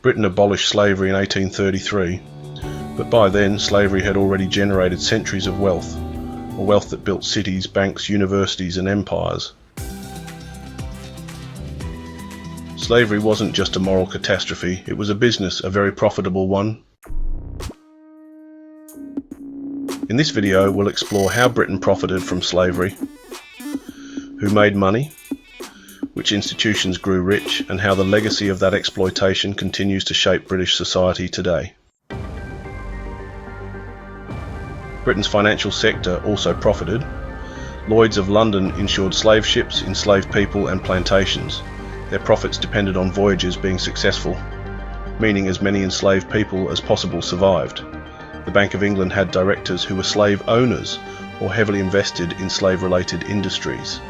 Britain abolished slavery in 1833, but by then slavery had already generated centuries of wealth, a wealth that built cities, banks, universities and empires. Slavery wasn't just a moral catastrophe, it was a business, a very profitable one. In this video, we'll explore how Britain profited from slavery, who made money, which institutions grew rich, and how the legacy of that exploitation continues to shape British society today. Britain's financial sector also profited. Lloyd's of London insured slave ships, enslaved people and plantations. Their profits depended on voyages being successful, meaning as many enslaved people as possible survived. The Bank of England had directors who were slave owners or heavily invested in slave-related industries.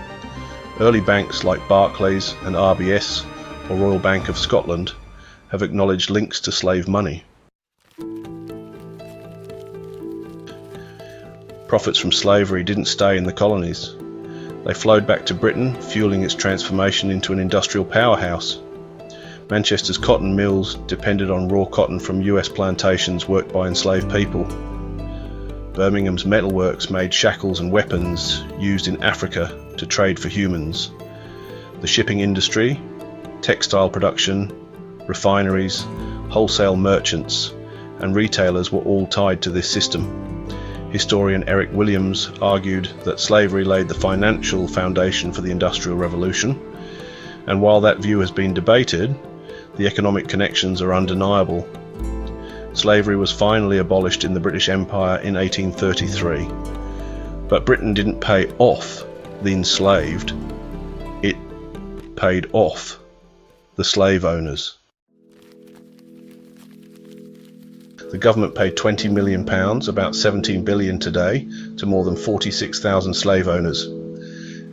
Early banks like Barclays and RBS, or Royal Bank of Scotland, have acknowledged links to slave money. Profits from slavery didn't stay in the colonies. They flowed back to Britain, fueling its transformation into an industrial powerhouse. Manchester's cotton mills depended on raw cotton from US plantations worked by enslaved people. Birmingham's metalworks made shackles and weapons used in Africa to trade for humans. The shipping industry, textile production, refineries, wholesale merchants, and retailers were all tied to this system. Historian Eric Williams argued that slavery laid the financial foundation for the Industrial Revolution, and while that view has been debated, the economic connections are undeniable. Slavery was finally abolished in the British Empire in 1833, but Britain didn't pay off the enslaved, it paid off the slave owners. The government paid £20 million, about $17 billion today, to more than 46,000 slave owners.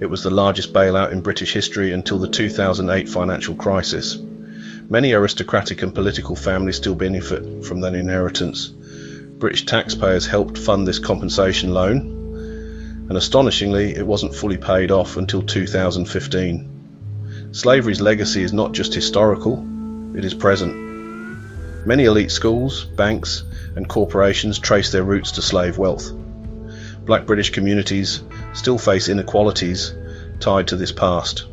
It was the largest bailout in British history until the 2008 financial crisis. Many aristocratic and political families still benefit from that inheritance. British taxpayers helped fund this compensation loan, and astonishingly, it wasn't fully paid off until 2015. Slavery's legacy is not just historical, it is present. Many elite schools, banks, and corporations trace their roots to slave wealth. Black British communities still face inequalities tied to this past.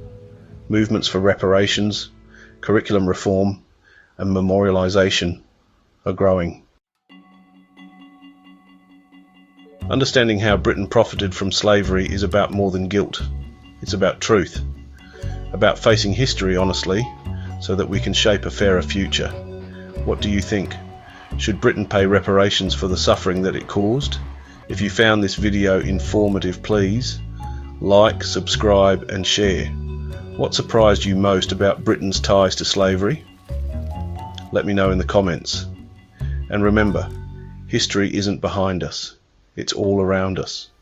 Movements for reparations, curriculum reform, and memorialization are growing. Understanding how Britain profited from slavery is about more than guilt. It's about truth, about facing history honestly so that we can shape a fairer future. What do you think? Should Britain pay reparations for the suffering that it caused? If you found this video informative, please like, subscribe and share. What surprised you most about Britain's ties to slavery? Let me know in the comments. And remember, history isn't behind us, it's all around us.